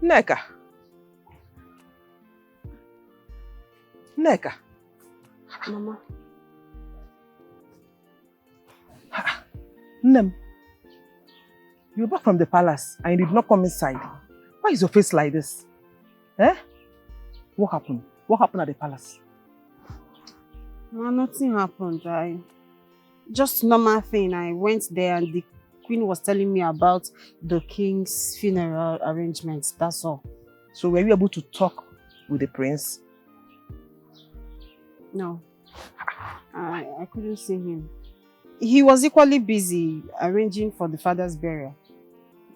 Neka. Neka. Mama. Nem. You're back from the palace and you did not come inside. Why is your face like this? Eh? What happened? What happened at the palace? No, nothing happened. Just normal thing. I went there and the queen was telling me about the king's funeral arrangements. That's all. So were you able to talk with the prince? No. I couldn't see him. He was equally busy arranging for the father's burial.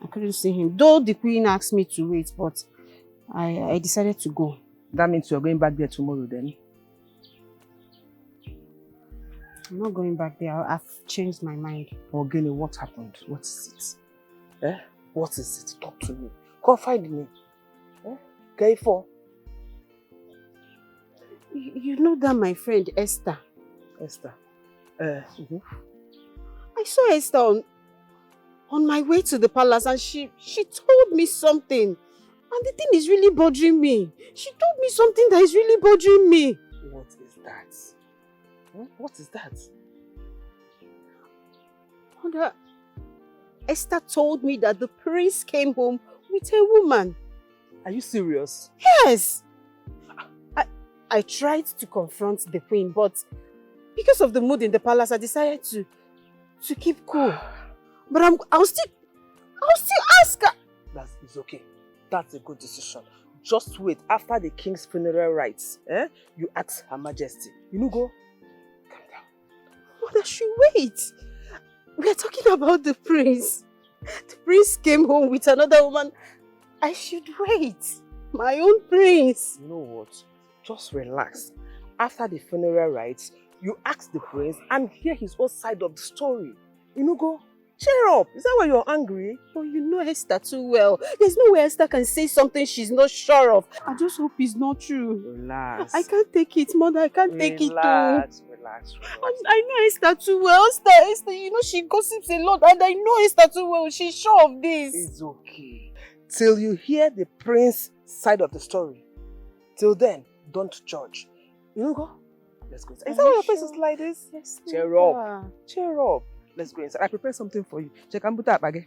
I couldn't see him. Though the queen asked me to wait, but I decided to go. That means you're going back there tomorrow then? I'm not going back there. I've changed my mind. Ogini, what happened? What is it? Eh? What is it? Talk to me. Confide in me. Eh? Kaifo. You know that my friend Esther. Esther. I saw Esther on my way to the palace and she told me something. And the thing is really bothering me. She told me something that is really bothering me. What is that? What is that? Mother, Esther told me that the prince came home with a woman. Are you serious? Yes. I tried to confront the queen, but because of the mood in the palace, I decided to keep cool. But I'll still ask her. It's okay. That's a good decision. Just wait after the king's funeral rites. You ask Her Majesty. You go. Calm down. Mother, she wait. We are talking about the prince. The prince came home with another woman. I should wait. My own prince. You know what? Just relax. After the funeral rites, you ask the prince and hear his own side of the story. You go. Cheer up. Is that why you're angry? But you know Esther too well. There's no way Esther can say something she's not sure of. I just hope it's not true. Relax. I can't take it, Mother. I can't take it too. Relax. I know Esther too well. Esther, you know she gossips a lot and I know Esther too well. She's sure of this. It's okay. Till you hear the prince's side of the story. Till then, don't judge. You go? Let's go inside. Is that why your face is like this? Yes. Cheer up. Cheer up. Let's go inside. I prepared something for you. Check and put that bag.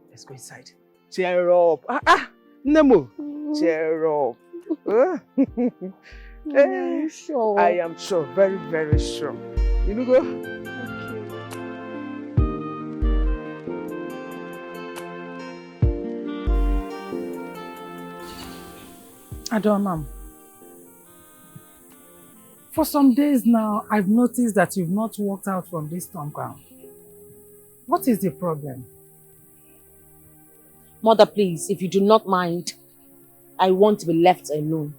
Let's go inside. Cheer up. Nemo. Cheer up. Are you sure? I am sure. Very, very sure. You go? Adonam, for some days now, I've noticed that you've not walked out from this compound. What is the problem? Mother, please, if you do not mind, I want to be left alone.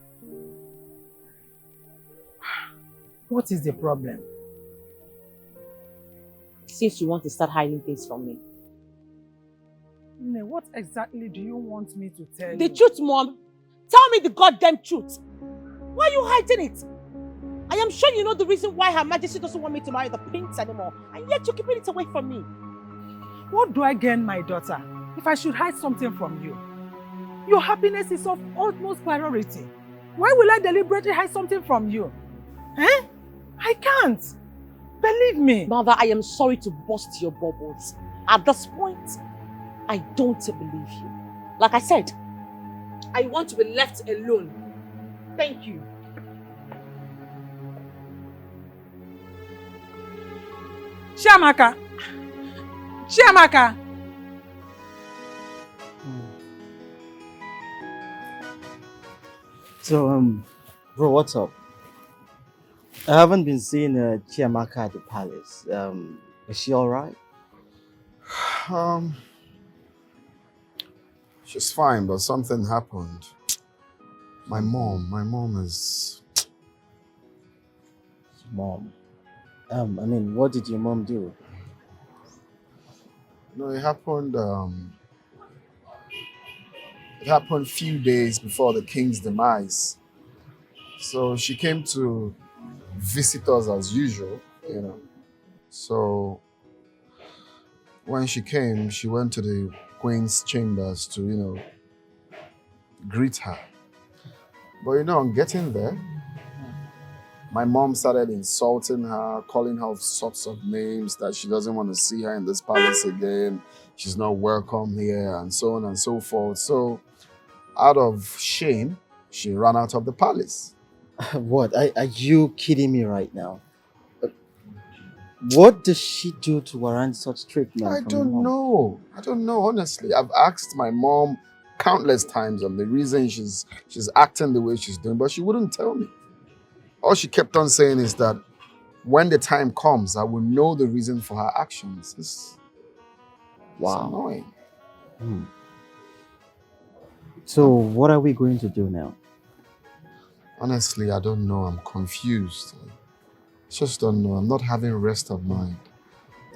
What is the problem? Since you want to start hiding things from me. What exactly do you want me to tell you? The truth, Mom. Tell me the goddamn truth. Why are you hiding it? I am sure you know the reason why Her Majesty doesn't want me to marry the prince anymore, and yet you're keeping it away from me. What do I gain, my daughter, if I should hide something from you? Your happiness is of utmost priority. Why will I deliberately hide something from you? I can't. Believe me. Mother, I am sorry to burst your bubbles. At this point, I don't believe you. Like I said, I want to be left alone. Thank you. Chiamaka! Chiamaka! So, bro, what's up? I haven't been seeing Chiamaka at the palace. Is she alright? She's fine, but something happened. My mom is... Mom? I mean, what did your mom do? No, it happened a few days before the king's demise. So she came to visit us as usual, you know. So when she came, she went to the queen's chambers to, greet her. But you know, on getting there, my mom started insulting her, calling her all sorts of names, that she doesn't want to see her in this palace again. She's not welcome here, and so on and so forth. So, out of shame, she ran out of the palace. What? Are you kidding me right now? What does she do to warrant such treatment? I from don't your mom? know. I don't know, honestly. I've asked my mom countless times on the reason she's acting the way she's doing, but she wouldn't tell me. All she kept on saying is that when the time comes, I will know the reason for her actions. It's annoying. Hmm. So what are we going to do now? Honestly, I don't know. I'm confused. I just don't know. I'm not having rest of mind.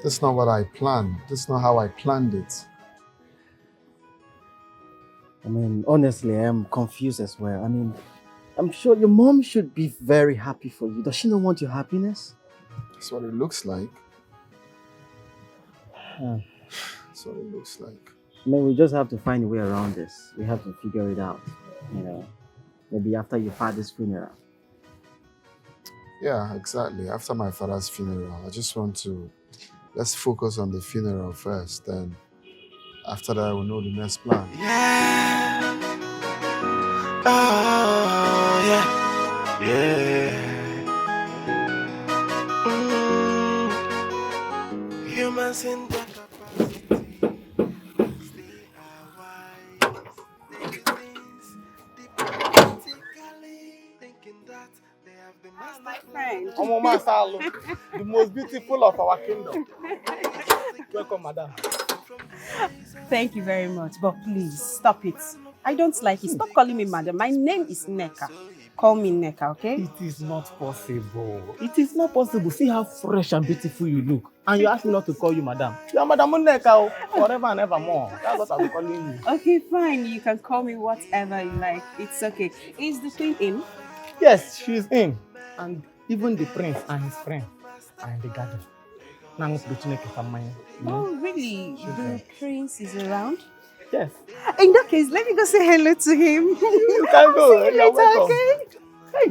That's not what I planned. That's not how I planned it. I mean, honestly, I am confused as well. I mean, I'm sure your mom should be very happy for you. Does she not want your happiness? That's what it looks like. Huh. That's what it looks like. I mean, we just have to find a way around this. We have to figure it out. You know, maybe after your father's funeral. Yeah, exactly. After my father's funeral, I just want to... Let's focus on the funeral first, then after that, we'll know the next plan. Yeah. Oh, yeah. Yeah. Humans in their capacity. They are wise. They do things diplomatically, thinking that they have the master My friend. Omoma Salo, the most beautiful of our kingdom. Welcome, madam. Thank you very much, but please stop it. I don't like it. Stop calling me madam. My name is Nneka. Call me Nneka, okay? It is not possible. It is not possible. See how fresh and beautiful you look. And you ask me not to call you madam. You are Madam Nneka forever and evermore. That's what I'll be calling you. Okay, fine. You can call me whatever you like. It's okay. Is the queen in? Yes, she's in. And even the prince and his friend are in the garden. Now, Oh, really? The prince is around? Yes. In that case, let me go say hello to him. You can go. See you You're later, welcome. okay? Hey.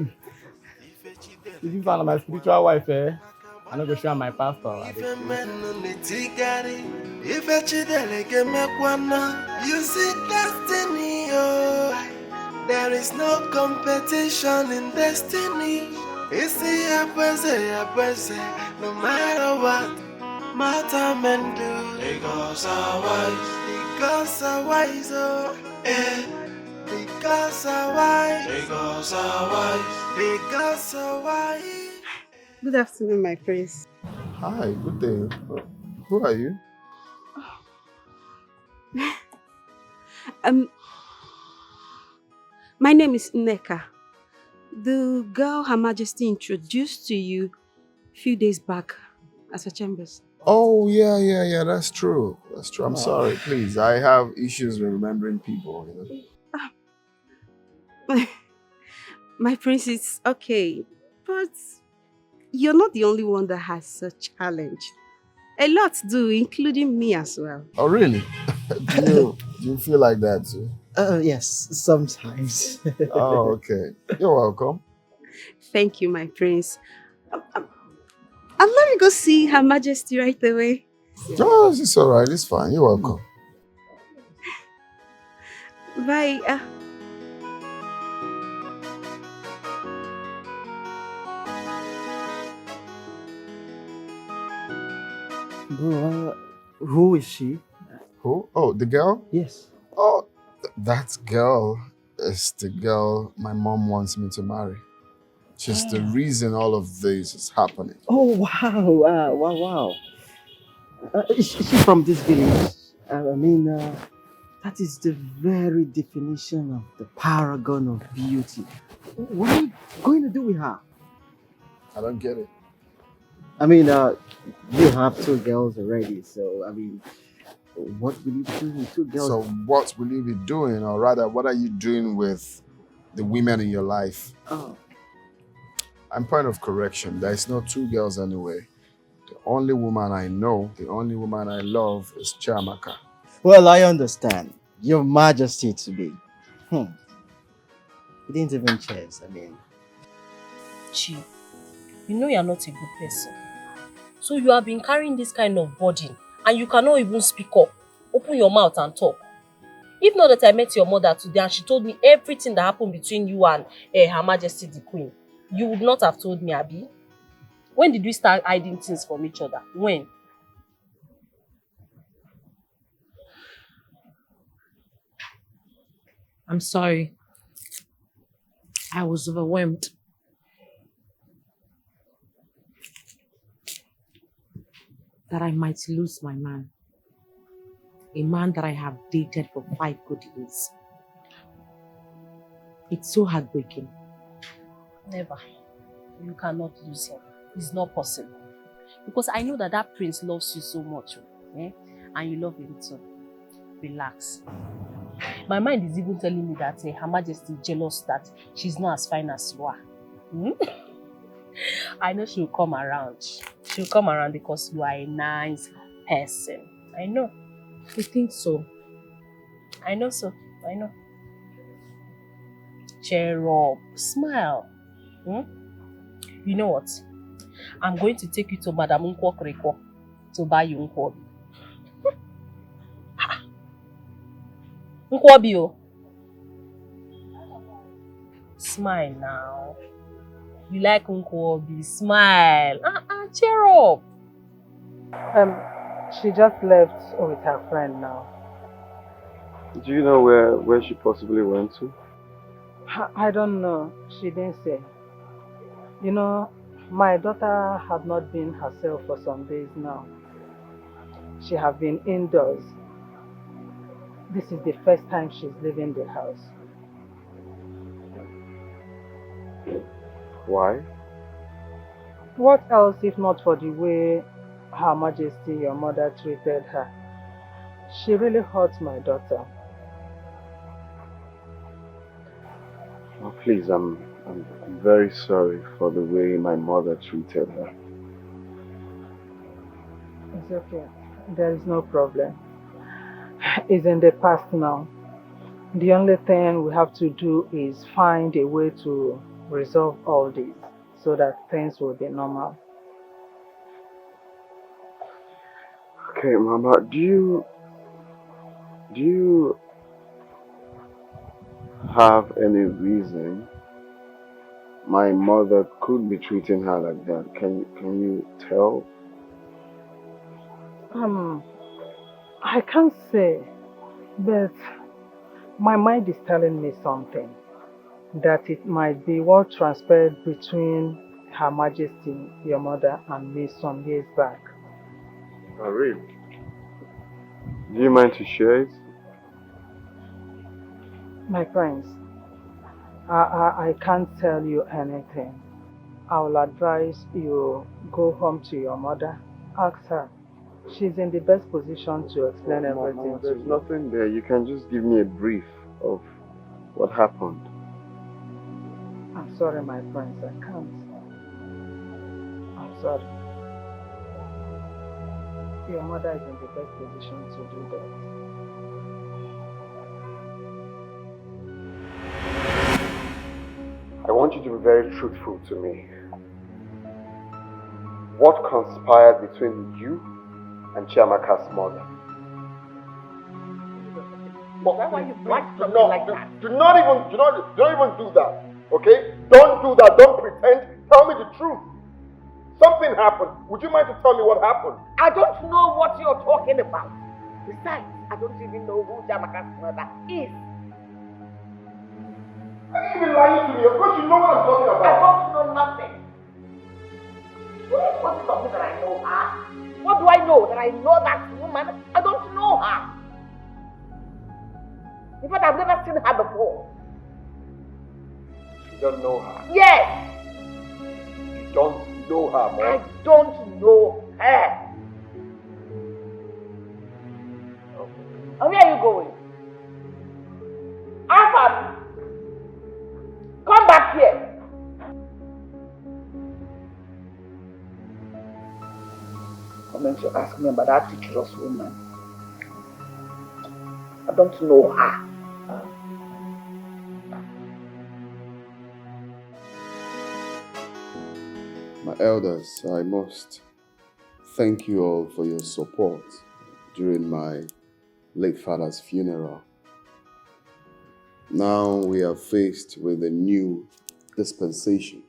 If you found my spiritual wife, I'm not going to show my pastor. You see destiny, oh. There is no competition in destiny. It's the appreciate, no matter what. Matter men do. They goes are wise. They goes are wise, oh. They goes are wise. They goes are wise. They goes are wise. Good afternoon, my prince. Hi, good day. Who are you? My name is Nneka. The girl Her Majesty introduced to you a few days back at her chambers. Oh, yeah, that's true. That's true. I'm sorry, please. I have issues with remembering people, you know. My prince, it's okay. But you're not the only one that has such challenge. A lot do, including me as well. Oh, really? do you feel like that too? Yes, sometimes. Oh, okay. You're welcome. Thank you, my prince. Let me go see Her Majesty right away. Oh, it's all right. It's fine. You're welcome. Bye. Bro, who is she? Who? Oh, the girl? Yes. Oh, that girl is the girl my mom wants me to marry. She's the reason all of this is happening. Oh, wow. Wow. Is she from this village? That is the very definition of the paragon of beauty. What are you going to do with her? I don't get it. You have two girls already, so, what will you do with two girls? So what will you be doing, or rather, what are you doing with the women in your life? Oh. I'm point of correction. There is no two girls anyway. The only woman I know, the only woman I love is Chiamaka. Well, I understand. Your Majesty to be. He didn't even chase, I mean. Chi, you know you're not a good person. So you have been carrying this kind of burden and you cannot even speak up. Open your mouth and talk. If not that I met your mother today and she told me everything that happened between you and Her Majesty the Queen, you would not have told me, Abi. When did we start hiding things from each other? When? I'm sorry. I was overwhelmed. That I might lose my man. A man that I have dated for 5 good years. It's so heartbreaking. Never. You cannot lose him. It's not possible. Because I know that that prince loves you so much. Eh? And you love him too. Relax. My mind is even telling me that Her Majesty is jealous that she's not as fine as you are. Hmm? I know she'll come around. She'll come around because you are a nice person. I know. I think so. I know so. I know. Cheer up. Smile. Hmm? You know what? I'm going to take you to Madam Nkwokreko to buy you Nkwobi. Nkwobi, oh. Smile now. You like Nkwobi? Smile. Cheer up. She just left with her friend now. Do you know where she possibly went to? I don't know. She didn't say. You know, my daughter have not been herself for some days now. She have been indoors. This is the first time she's leaving the house. Why? What else if not for the way Her Majesty, your mother, treated her? She really hurt my daughter. Oh, please, I'm very sorry for the way my mother treated her. It's okay. There is no problem. It's in the past now. The only thing we have to do is find a way to resolve all this so that things will be normal. Okay, Mama, do you have any reason my mother could be treating her like that? Can you tell? I can't say, but my mind is telling me something. That it might be what transpired between Her Majesty, your mother, and me some years back. Oh, really? Do you mind to share it? My friends, I can't tell you anything. I will advise you go home to your mother. Ask her. She's in the best position to explain everything Mama, to there's you. nothing there. You can just give me a brief of what happened. I'm sorry, my friends, I can't. I'm sorry. Your mother is in the best position to do that. I want you to be very truthful to me. What conspired between you and Chiamaka's mother? Why are you black Do not even do that, okay? Don't do that, don't pretend. Tell me the truth. Something happened. Would you mind to tell me what happened? I don't know what you're talking about. Besides, I don't even know who Chiamaka's mother is. Are you even lying to me? Of course you know what I'm talking about. I don't know nothing. What is supposed to me that I know her? What do I know? That I know that woman? I don't know her. In fact, I've never seen her before. You don't know her? Yes. You don't know her, Mom? I don't know her. And where are you going? Alpha, come back here. Coming to ask me about that treacherous woman. I don't know her. My elders, I must thank you all for your support during my late father's funeral. Now we are faced with a new dispensation.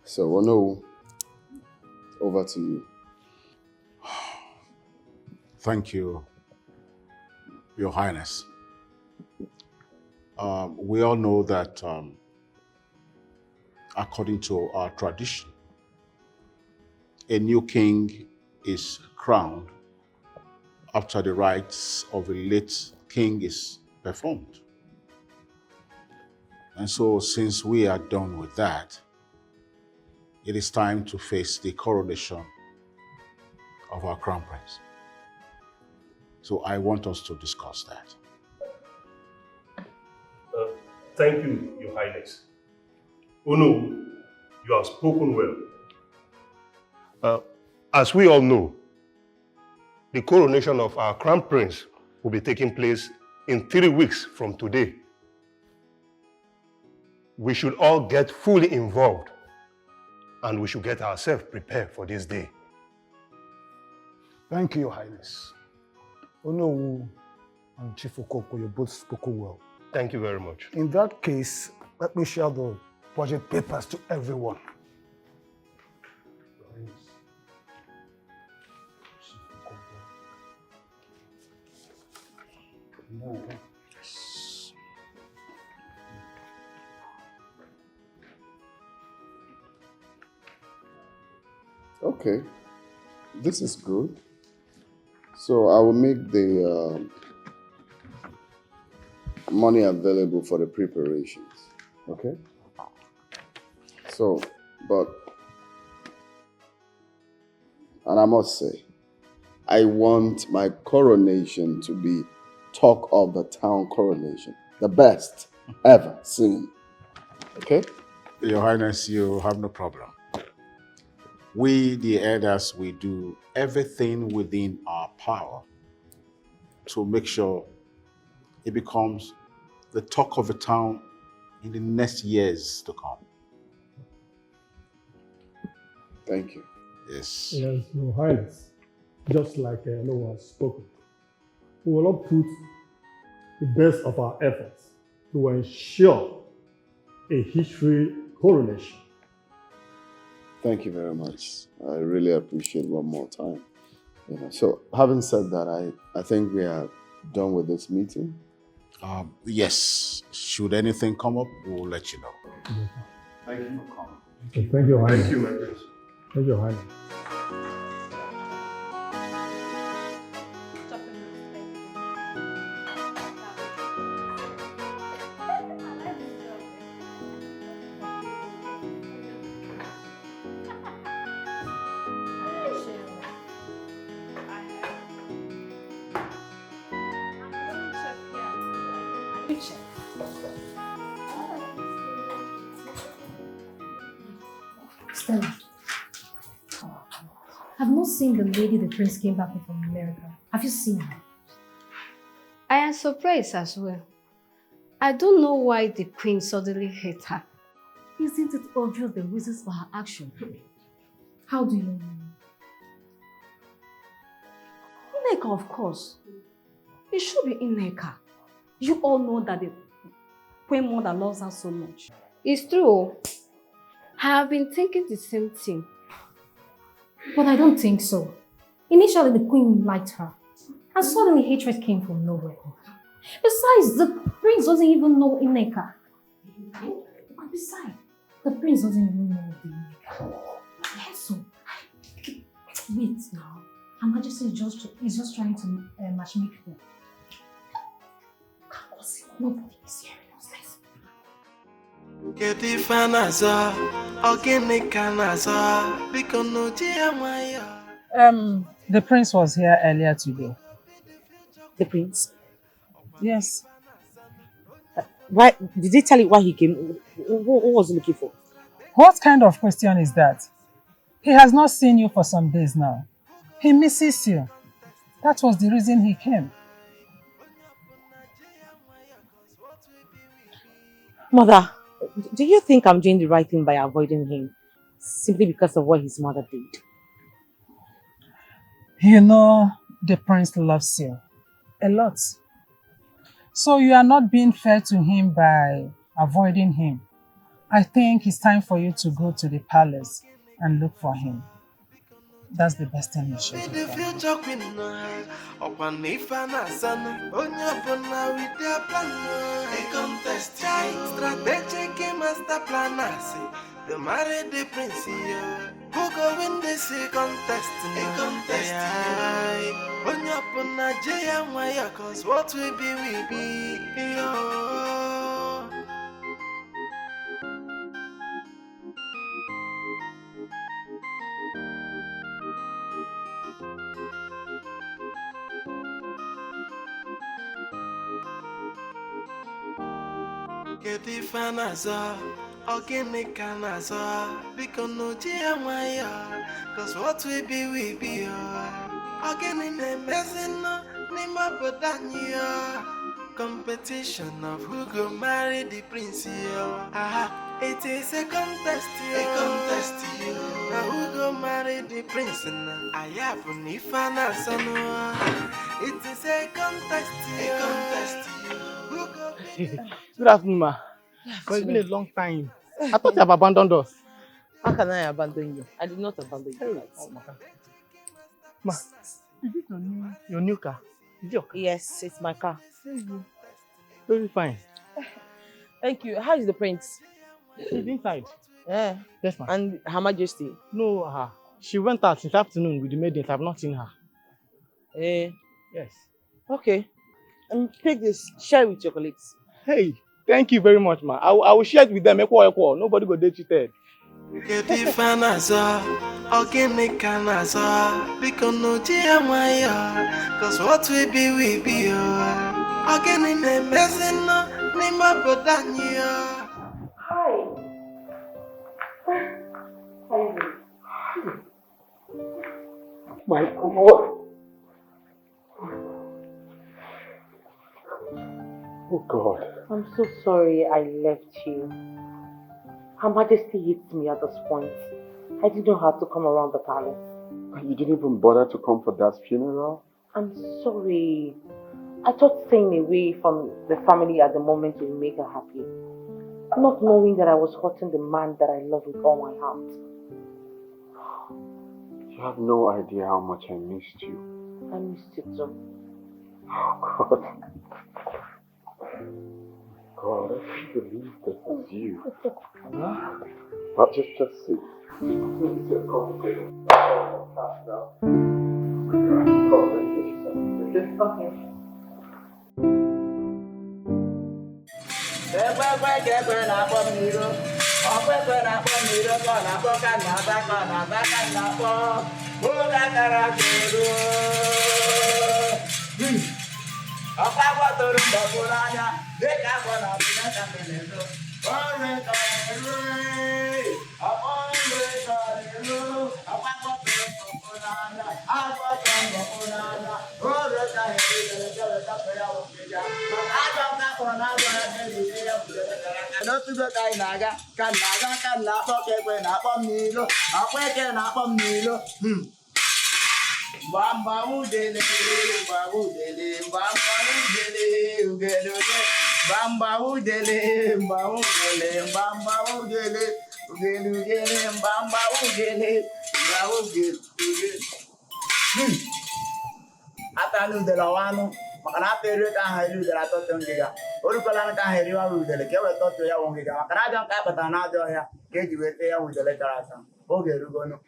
So, Ono, over to you. Thank you, Your Highness. We all know that according to our tradition, a new king is crowned after the rites of a late king is performed. And so since we are done with that, it is time to face the coronation of our crown prince. So I want us to discuss that. Thank you, Your Highness. Ono, you have spoken well. As we all know, the coronation of our crown prince will be taking place in 3 weeks from today. We should all get fully involved and we should get ourselves prepared for this day. Thank you, Your Highness. Ono and Chief Okoko, you both spoken well. Thank you very much. In that case, let me share the budget papers to everyone. Okay, this is good. So I will make the money available for the preparations, okay? So, and I must say, I want my coronation to be talk of the town coronation, the best ever seen, okay? Your Highness, you have no problem. We, the elders, we do everything within our power to make sure it becomes the talk of the town in the next years to come. Thank you. Yes. Yes, Your Highness. Just like Noah has spoken, we will not put the best of our efforts to ensure a history coronation. Thank you very much. I really appreciate one more time. So having said that, I think we are done with this meeting. Yes. Should anything come up, we'll let you know. Thank you for coming. Okay, thank you, Your Highness. Thank you, my prince. Thank you, Your Highness. Stella, I've not seen the lady the prince came back with from America. Have you seen her? I am surprised as well. I don't know why the queen suddenly hates her. Isn't it obvious the reasons for her action? How do you know? Ineka, of course. It should be Ineka. You all know that the Queen Mother loves her so much. It's true. I have been thinking the same thing. But I don't think so. Initially, the queen liked her. And suddenly, hatred came from nowhere. Besides, the prince doesn't even know Ineka. And besides, the prince doesn't even know the Ineka. Yes, so, wait now. Her Majesty is just trying to matchmake them. Nobody is hearing us. The prince was here earlier today. The prince? Yes. Why did they tell you why he came? What was he looking for? What kind of question is that? He has not seen you for some days now. He misses you. That was the reason he came. Mother, do you think I'm doing the right thing by avoiding him? simply because of what his mother did. You know, the prince loves you a lot. So you are not being fair to him by avoiding him. I think it's time for you to go to the palace and look for him. That's the best thing you should do. The future queen upon Ifana son, Onyapona with their plan. A contest, strategic master planners. The married the prince, who go win this contest? A contest, Onyapona Jaya Maya, cause what we be, yo. Kedifanaza, organic anaza, because no Maya, cause what we be, organic messing, Nima Bodania, competition of who go marry the prince, ah, it is a contest, now who go marry the prince, I have Nifanaza, it is a contest, Good afternoon, ma. But it's been a long time. I thought you have abandoned us. How can I abandon you? I did not abandon you. Oh, ma, is it your new car? Is it your car? Yes, it's my car. Very fine. Thank you. How is the prince? She's inside. Yeah. Yes, ma. And Her Majesty? No, she went out since afternoon with the maidens. I've not seen her. Eh? Yes. Okay. Take this. Share with your colleagues. Hey, thank you very much, ma. I will share it with them. Equal. Nobody go date cheated. Kedifanaza, organic anaza, because no Maya, cause what we be, organic messing, Nima Bodania. My God. Oh God. I'm so sorry I left you. Her Majesty hates me at this point. I didn't know how to come around the palace. You didn't even bother to come for that funeral? I'm sorry. I thought staying away from the family at the moment would make her happy. Not knowing that I was hurting the man that I love with all my heart. You have no idea how much I missed you. I missed you too. Oh God. God, I can't believe this is you. Huh? But just see. Please get comfortable. Now. Okay. Bamba udele, Bamba udele, Atalu de la wano, makana peru ka hailu de la toto ngiga. Oru kola ka hairu wa udele ke we toto ya wongiga. Makana jan ka patana do ya ke jiwete ya udele karasa. Ogeru gono.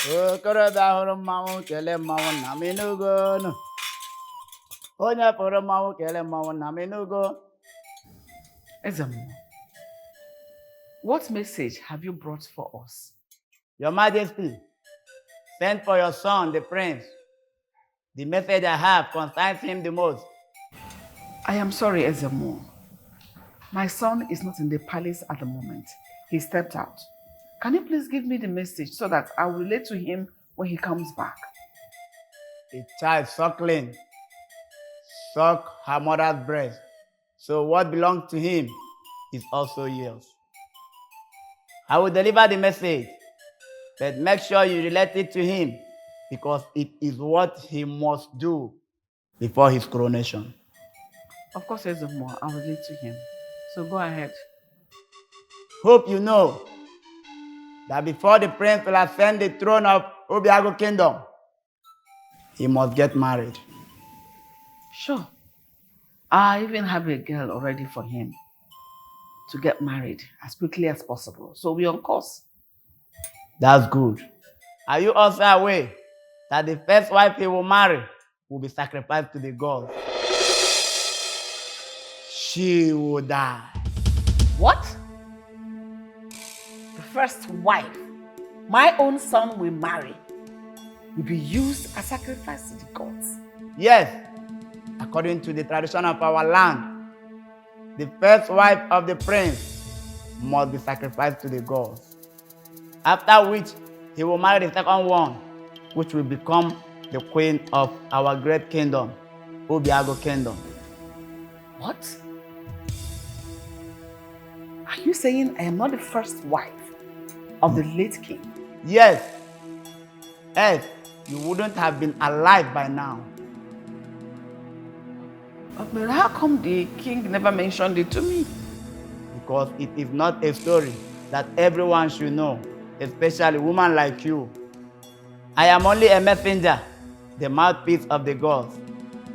Okorobịa hụrụ mmanwụ kele mmanwụ nna m enugo nụ. Onye pụrụ mmanwụ kele mmanwụ nna m enugo. Ezemo, what message have you brought for us? Your Majesty, send for your son, the prince. The message I have concerns him the most. I am sorry, Ezemo. My son is not in the palace at the moment. He stepped out. Can you please give me the message so that I will relate to him when he comes back? A child suckling suck her mother's breast. So what belongs to him is also yours. I will deliver the message, but make sure you relate it to him because it is what he must do before his coronation. Of course, Ezemo, I'll relate to him. So go ahead. Hope you know that before the prince will ascend the throne of Obiago Kingdom, he must get married. Sure. I even have a girl already for him to get married as quickly as possible. So we're on course. That's good. Are you also aware that the first wife he will marry will be sacrificed to the gods? She will die. What? The first wife my own son will marry will be used as sacrifice to the gods? Yes. According to the tradition of our land, the first wife of the prince must be sacrificed to the gods. After which, he will marry the second one, which will become the queen of our great kingdom, Obiago Kingdom. What? Are you saying I am not the first wife of the late king? Yes. Else, you wouldn't have been alive by now. But how come the king never mentioned it to me? Because it is not a story that everyone should know, especially women like you. I am only a messenger, the mouthpiece of the gods.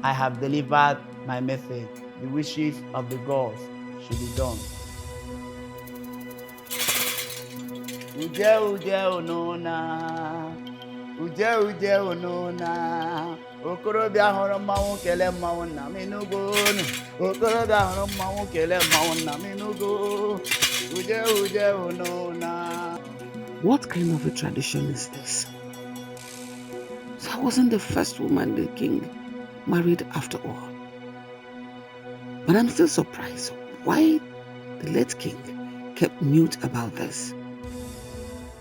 I have delivered my message. The wishes of the gods should be done. Uje uje onona, uje uje onona. Okorobịa hụrụ mmanwụ kele mmanwụ nna m enugo. Okorobịa hụrụ mmanwụ kele mmanwụ nna m enugo. Uje uje onona. What kind of a tradition is this? So I wasn't the first woman the king married after all. But I'm still surprised why the late king kept mute about this.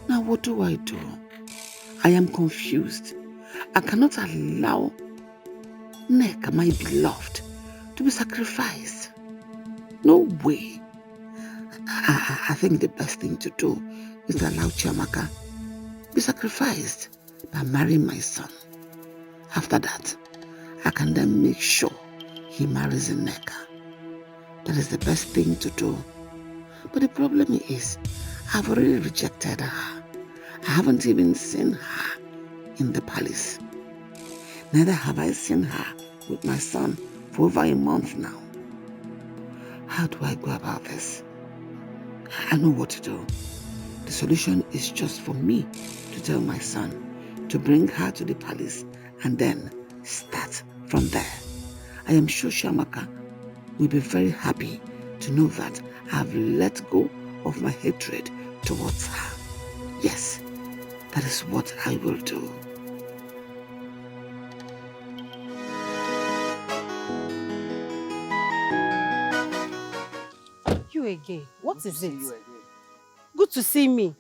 Now what do? I am confused. I cannot allow Nneka, my beloved, to be sacrificed. No way. I think the best thing to do is to allow Chiamaka be sacrificed by marrying my son. After that, I can then make sure he marries Nneka. That is the best thing to do. But the problem is, I've already rejected her. I haven't even seen her in the palace. Neither have I seen her with my son for over a month now. How do I go about this? I know what to do. The solution is just for me to tell my son to bring her to the palace and then start from there. I am sure Chiamaka will be very happy to know that I have let go of my hatred towards her. Yes, that is what I will do. You again? What is it? Good to see me.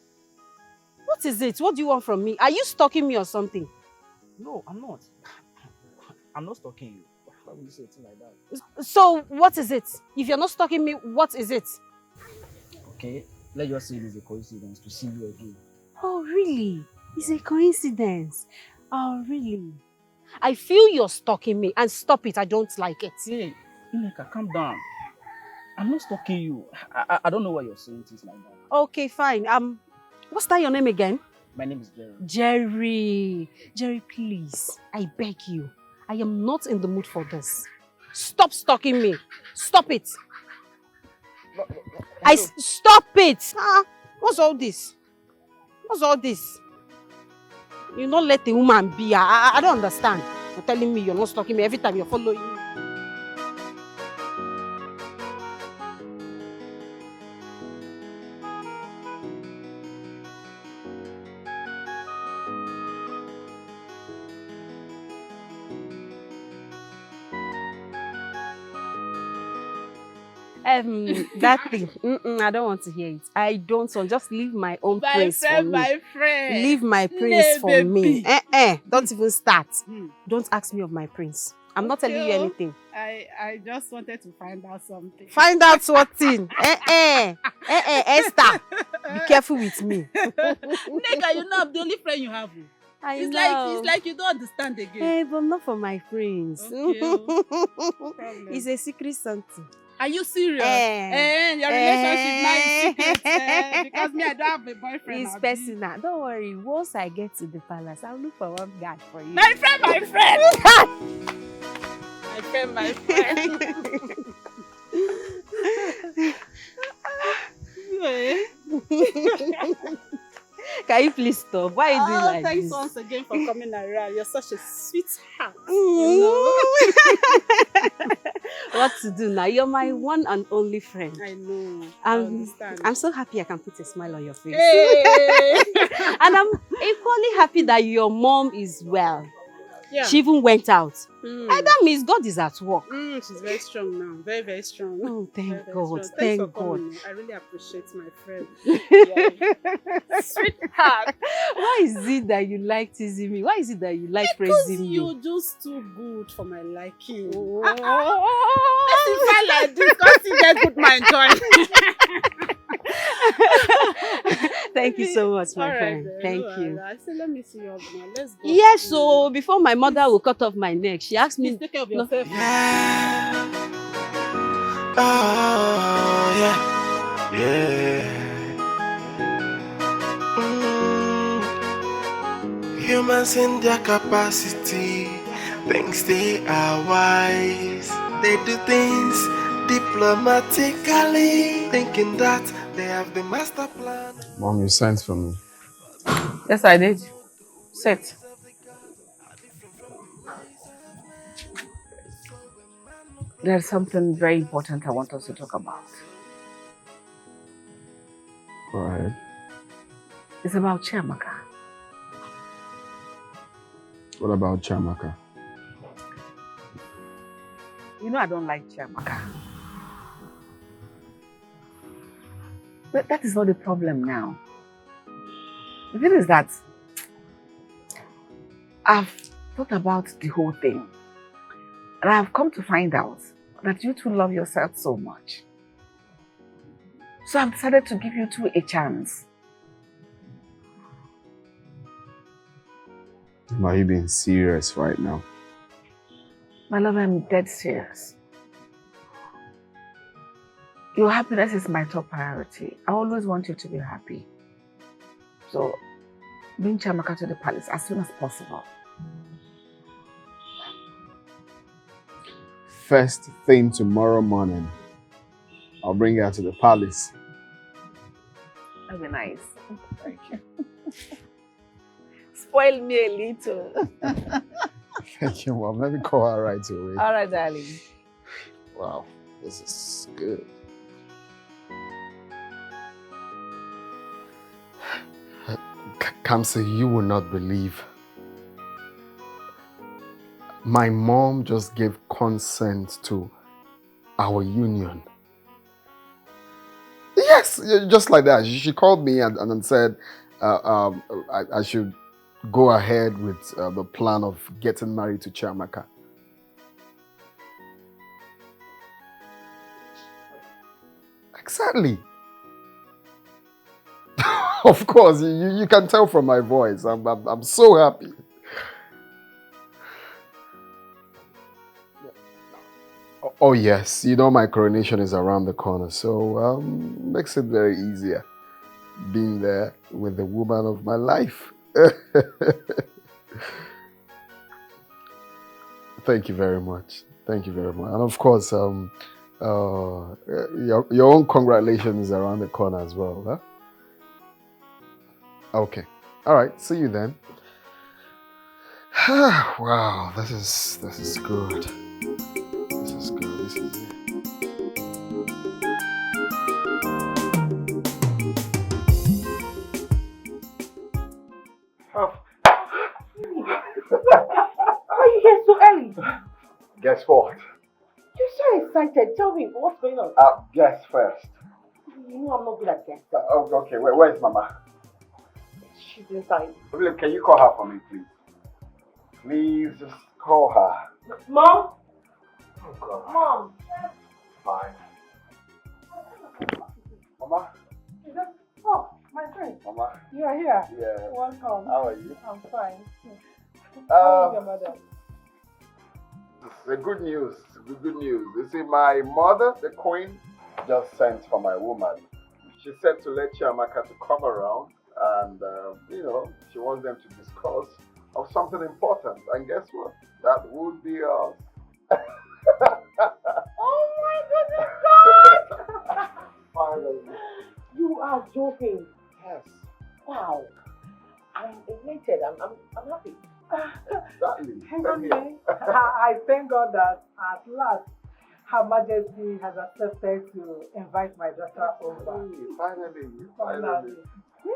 What is it? What do you want from me? Are you stalking me or something? No, I'm not. I'm not stalking you. Why would you say it like that? So, what is it? If you're not stalking me, what is it? Okay, let's just say it is a coincidence to see you again. Oh, really? It's a coincidence. Oh, really? I feel you're stalking me, and stop it. I don't like it. Hey, Nneka, calm down. I'm not stalking you. I don't know why you're saying things like that. Okay, fine. What's that your name again? My name is Jerry. Jerry. Jerry, please. I beg you. I am not in the mood for this. Stop stalking me. Stop it. Stop it. What's all this? What's all this? You not let the woman be. I don't understand. You're telling me you're not stalking me every time you're following me. That thing. I don't want to hear it. I don't want. Just leave my own prince for me. My friend. Leave my prince for me. Don't even start. Don't ask me of my prince. I'm not telling you anything. I just wanted to find out something. Find out what thing? Esther. Be careful with me. Nigga, you know I'm the only friend you have. It's like you don't understand again. Hey, but not for my prince. Okay. It's a secret something. Are you serious? Your relationship now is secret. Because me, I don't have a boyfriend. It's personal. Don't worry. Once I get to the palace, I'll look for one guy for you. My friend! My friend. Can you please stop? Why are you doing like thanks this? Once again for coming around. You're such a sweetheart. What to do now? You're my one and only friend. I know. I understand. I'm so happy I can put a smile on your face. Hey. And I'm equally happy that your mom is well. Yeah. She even went out. That means God is at work. She's very strong now. Very, very strong. Oh, thank God. Thanks Thank for God. coming. I really appreciate my friend. Sweetheart. Why is it that you like teasing me? Why is it that you like praising me? You're just too good for my liking. Let's find like this. Don't see that good my enjoy. Thank you so much, my friend. Thank you. I said, let me see your now. Let's go. Yes, so before my mother will cut off my neck, she asked me. Please take care of yourself. Oh, yeah. Humans in their capacity thinks they are wise. They do things diplomatically, thinking that they have the master plan. Mom, you sent for me. Yes, I did. Sit. There's something very important I want us to talk about. Go ahead. It's about Chiamaka. What about Chiamaka? You know I don't like Chiamaka. But that is not the problem now. The thing is that I've thought about the whole thing. And I've come to find out that you two love yourself so much. So I've decided to give you two a chance. Are you being serious right now? My love, I'm dead serious. Your happiness is my top priority. I always want you to be happy. So, bring Chiamaka to the palace as soon as possible. First thing tomorrow morning, I'll bring her to the palace. That'd be nice. Thank you. Spoil me a little. Thank you, Mom. Let me call her right away. All right, darling. Wow, this is good. Kamsi, you will not believe. My mom just gave consent to our union. Yes, just like that. She called me and said I should go ahead with the plan of getting married to Chiamaka. Exactly. Of course, you can tell from my voice. I'm so happy. Oh yes, you know my coronation is around the corner, so makes it very easier being there with the woman of my life. Thank you very much. Thank you very much. And of course, your own congratulations is around the corner as well, huh? Okay. All right. See you then. Wow, this is good. This is good. This is it. Why are you here so early? Guess what? You're so excited. Tell me, what's going on? Guess first. You know I'm not good at guessing. Okay, where's Mama? She's inside. William, can you call her for me, please? Please, just call her. Mom? Oh, God. Mom? Fine. Mama? Oh, my friend. Mama? You are here? Yeah. Welcome. How are you? I'm fine. How is your mother? The good news. Good news. You see, my mother, the queen, just sent for my woman. She said to let Chiamaka to come around and, she wants them to discuss of something important. And guess what? That would be us. Oh my goodness, God! Finally. You are joking. Yes. Wow. I'm elated. I'm happy. Exactly. Anyway, I thank God that at last Her Majesty has accepted to invite my daughter over. Finally.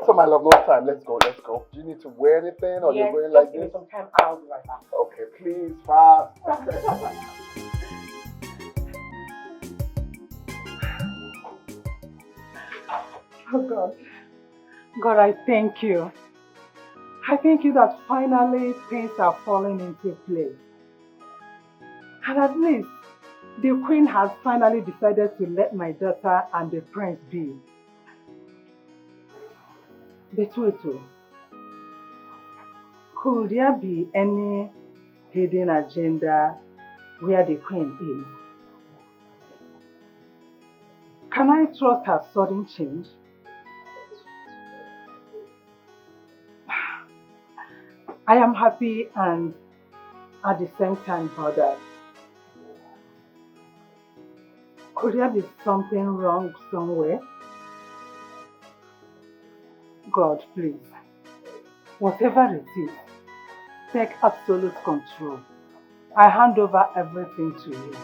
So my love, no time. Let's go. Do you need to wear anything or you're going like this? Some time. I'll be right back. Okay, please, fast. Oh God. God, I thank you. I thank you that finally things are falling into place. And at least the queen has finally decided to let my daughter and the prince be. But wait, could there be any hidden agenda where the queen is? Can I trust her sudden change? I am happy and at the same time bothered. Could there be something wrong somewhere? God, please, whatever it is, take absolute control. I hand over everything to you.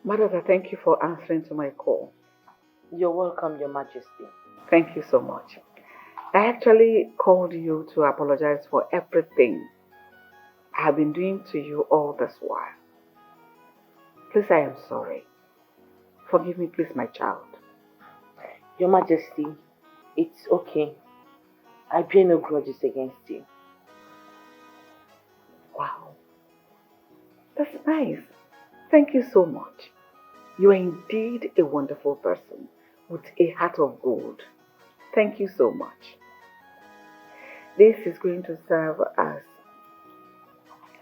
Madam, thank you for answering to my call. You're welcome, Your Majesty. Thank you so much. I actually called you to apologize for everything I have been doing to you all this while. Please, I am sorry. Forgive me, please, my child. Your Majesty, it's okay. I bear no grudges against you. Wow. That's nice. Thank you so much. You are indeed a wonderful person with a heart of gold. Thank you so much. This is going to serve as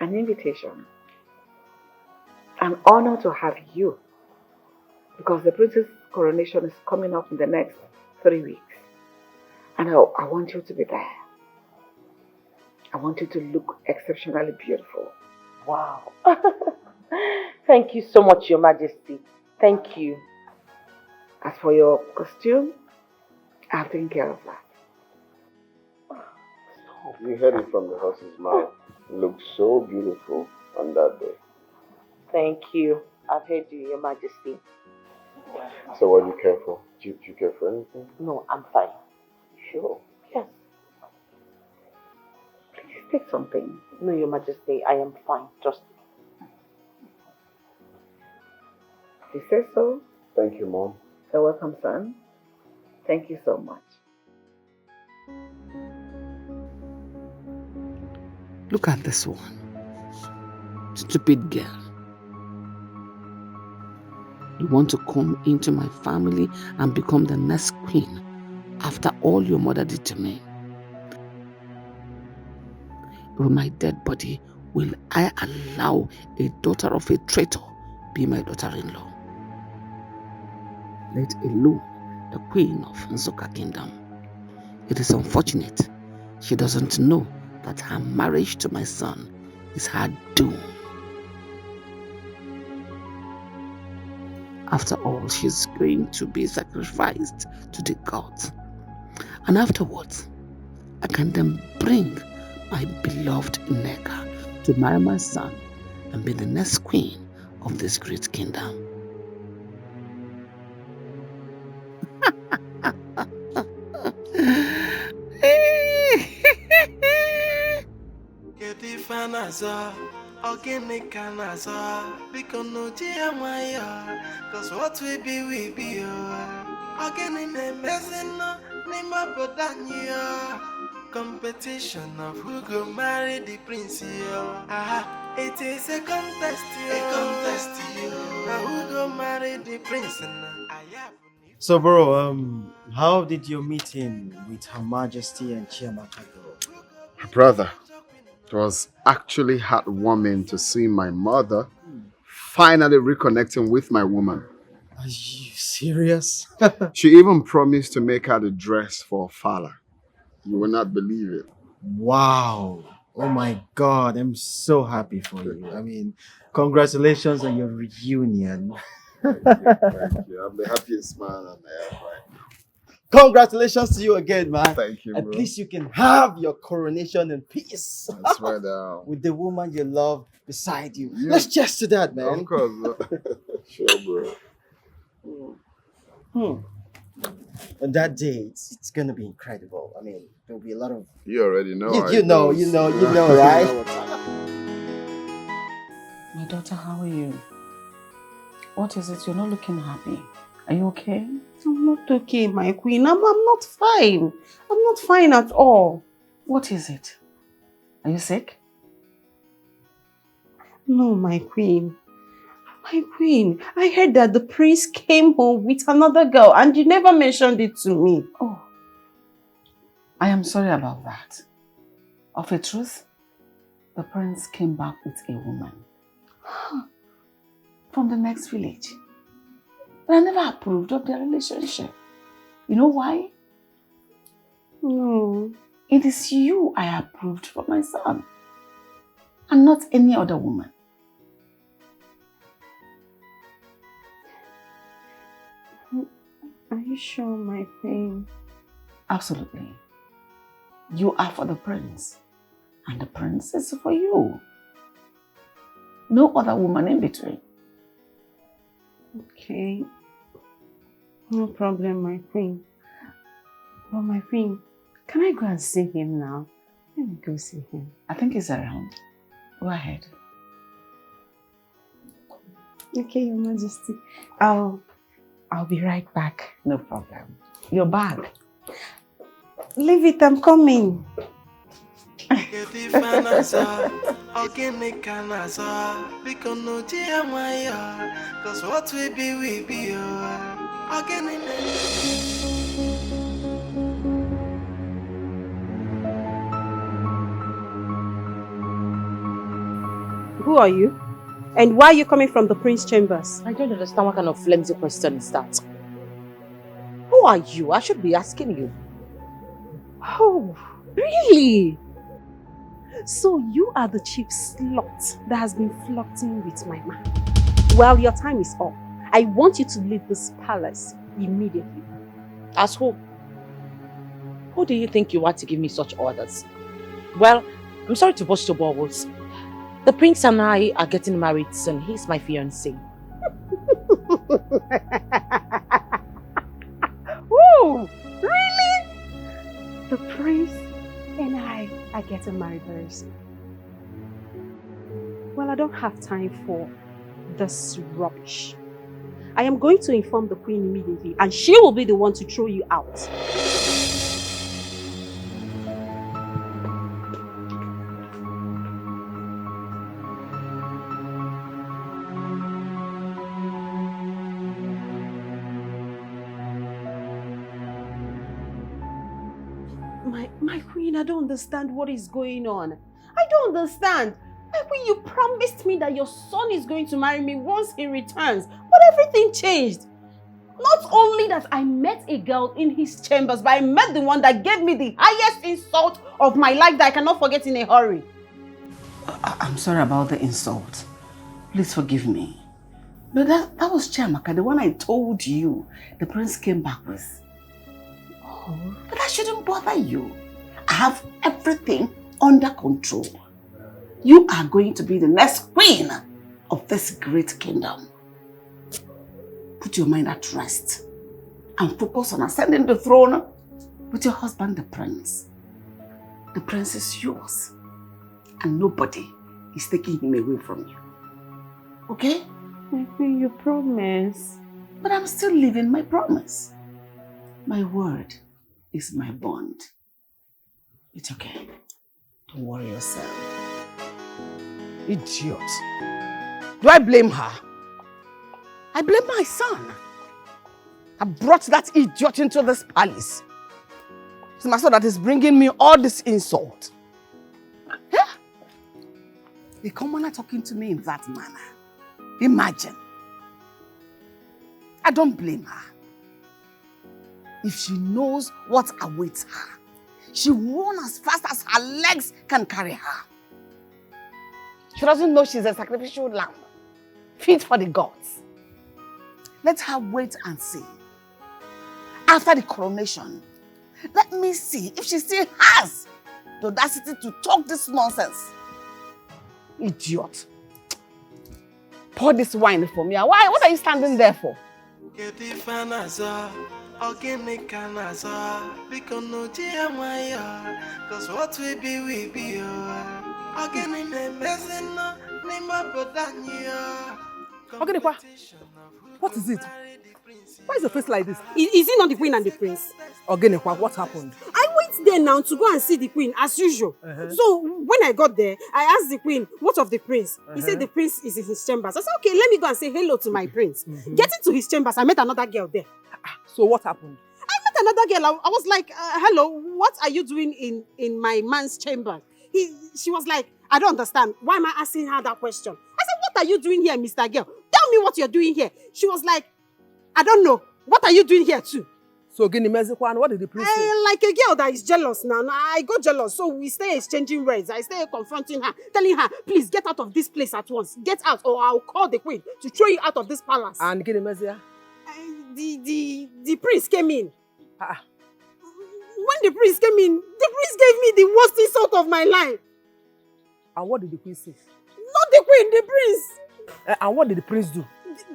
an invitation, an honor to have you, because the princess coronation is coming up in the next 3 weeks. And I want you to be there. I want you to look exceptionally beautiful. Wow. Thank you so much, Your Majesty. Thank you. As for your costume, I've taken care of that. You heard it from the horse's mouth. You look so beautiful on that day. Thank you. I've heard you, Your Majesty. So what do you care for? Do you care for anything? No, I'm fine. Sure. Yes. Please take something. No, Your Majesty, I am fine. Trust me. You say so? Thank you, Mom. You're welcome, son. Thank you so much. Look at this one. Stupid girl. You want to come into my family and become the next queen after all your mother did to me. With my dead body, will I allow a daughter of a traitor be my daughter-in-law? Let alone the queen of Nzoka kingdom. It is unfortunate she doesn't know that her marriage to my son is her doom. After all, she's going to be sacrificed to the gods. And afterwards, I can then bring my beloved Nneka to marry my son and be the next queen of this great kingdom. Cause what we be, again in the messing, Nima Bodania. Competition of who go marry the prince, it is a contest, who go marry the prince, So, bro, how did your meeting with Her Majesty and Chiamaka go? Brother, it was actually heartwarming to see my mother finally reconnecting with my woman. Are you serious? She even promised to make her the dress for Fala. You will not believe it. Wow. Oh my God, I'm so happy for you. I mean, congratulations on your reunion. Thank you. I'm the happiest man on earth right now. Congratulations to you again, man. Thank you, bro. At least you can have your coronation in peace. That's right now. With the woman you love beside you. Yeah. Let's cheers to that, man. Of course, bro. Sure, bro. On that day, it's gonna be incredible. I mean, there'll be a lot of... You already know. You know, right? My daughter, how are you? What is it? You're not looking happy. Are you okay? I'm not okay, my queen. I'm not fine. I'm not fine at all. What is it? Are you sick? No, my queen. My queen, I heard that the prince came home with another girl and you never mentioned it to me. Oh, I am sorry about that. Of a truth, the prince came back with a woman from the next village. But I never approved of their relationship. You know why? No. It is you I approved for my son, and not any other woman. Are you sure, my queen? Absolutely. You are for the prince, and the prince is for you. No other woman in between. Okay. No problem, my queen. But my queen, can I go and see him now? Let me go see him. I think he's around. Go ahead. Okay, Your Majesty. I'll be right back. No problem. Your bag. Leave it, I'm coming. Cause what we be, again in Who are you? And why are you coming from the prince's chambers? I don't understand what kind of flimsy question is that. Who are you? I should be asking you. Oh, really? So you are the chief slut that has been flirting with my man. Well, your time is up. I want you to leave this palace immediately. As who? Who do you think you are to give me such orders? Well, I'm sorry to burst your bubbles. The prince and I are getting married soon. He's my fiancé. Woo! Really? The prince and I are getting married very soon. Well, I don't have time for this rubbish. I am going to inform the queen immediately and she will be the one to throw you out. My queen, I don't understand what is going on. I don't understand. My queen, you promised me that your son is going to marry me once he returns, but everything changed. Not only that I met a girl in his chambers, but I met the one that gave me the highest insult of my life that I cannot forget in a hurry. I'm sorry about the insult. Please forgive me. But that was Chiamaka, the one I told you the prince came back with. Oh, but that shouldn't bother you. I have everything under control. You are going to be the next queen of this great kingdom. Put your mind at rest and focus on ascending the throne with your husband, the prince. The prince is yours and nobody is taking him away from you. Okay? My queen, you promise. But I'm still living my promise. My word is my bond. It's okay. Don't worry yourself. Idiot. Do I blame her? I blame my son. I brought that idiot into this palace. It's my son that is bringing me all this insult. Yeah? The commoner talking to me in that manner. Imagine. I don't blame her. If she knows what awaits her, she will run as fast as her legs can carry her. She doesn't know she's a sacrificial lamb, fit for the gods. Let her wait and see. After the coronation, let me see if she still has the audacity to talk this nonsense. Idiot. Pour this wine for me. Why? What are you standing there for? Cause what we be, Okay, what is it? Why is your face like this? Is it not the queen and the prince? Ogenekwa, what happened? I went there now to go and see the queen as usual. So when I got there, I asked the queen, what of the prince? He said the prince is in his chambers. I said, okay, let me go and say hello to my prince. Getting to his chambers, I met another girl there. So what happened? I met another girl. I was like, hello, what are you doing in my man's chamber? She was like, I don't understand. Why am I asking her that question? I said, what are you doing here, Mr. Girl? Tell me what you're doing here. She was like, I don't know. What are you doing here too? So Gini Mezikwan, what did the prince say? Like a girl that is jealous now. I got jealous. So we stay exchanging words. I stay confronting her, telling her, please get out of this place at once. Get out or I'll call the queen to throw you out of this palace. And Gini Mezia? The prince came in. When the prince came in, the prince gave me the worst insult of my life. And what did the queen say? Not the queen, the prince. And what did the prince do?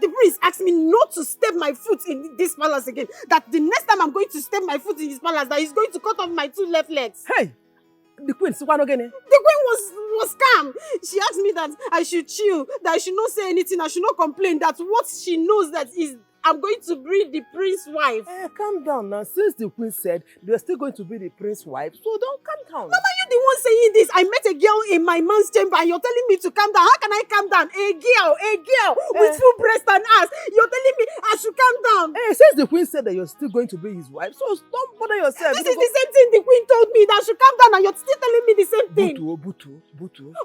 The prince asked me not to step my foot in this palace again. That the next time I'm going to step my foot in this palace, that he's going to cut off my 2 left legs. Hey! The queen, the queen was calm. She asked me that I should chill, that I should not say anything, I should not complain, that what she knows that is I'm going to breed the prince's wife. Calm down now. Since the queen said they're still going to be the prince's wife, so don't calm down. Mama, you the one saying this. I met a girl in my man's chamber and you're telling me to calm down. How can I calm down? A girl with full breast and ass. You're telling me I should calm down. Since the queen said that you're still going to be his wife, so don't bother yourself. This is the same thing the queen told me, that I should calm down, and you're still telling me the same thing. Butu.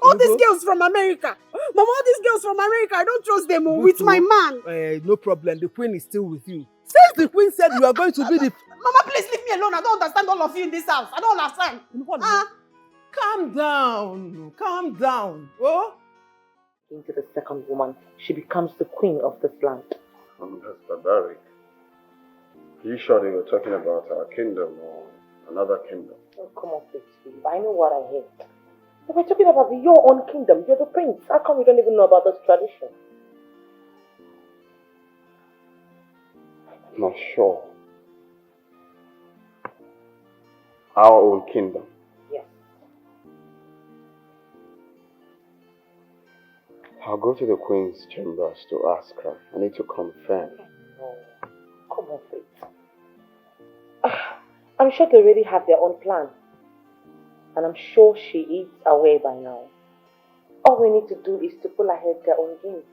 All these girls from America. Mama, all these girls from America, I don't trust them with my man. No problem. The queen is still with you. Since the queen said you are going to be the... Mama, please leave me alone. I don't understand all of you in this house. I don't understand. Calm down. Oh? Into the second woman, she becomes the queen of this land. That's barbaric. Are you sure they were talking about our kingdom or Another kingdom. Oh, come on, please, Philip. I know what I hate. If we're talking about your own kingdom, you're the prince. How come you don't even know about this tradition? I'm not sure. Our own kingdom. Yes. I'll go to the queen's chambers to ask her. I need to confirm. No. Come on, please. I'm sure they already have their own plan. And I'm sure she is aware by now. All we need to do is to pull ahead their own game.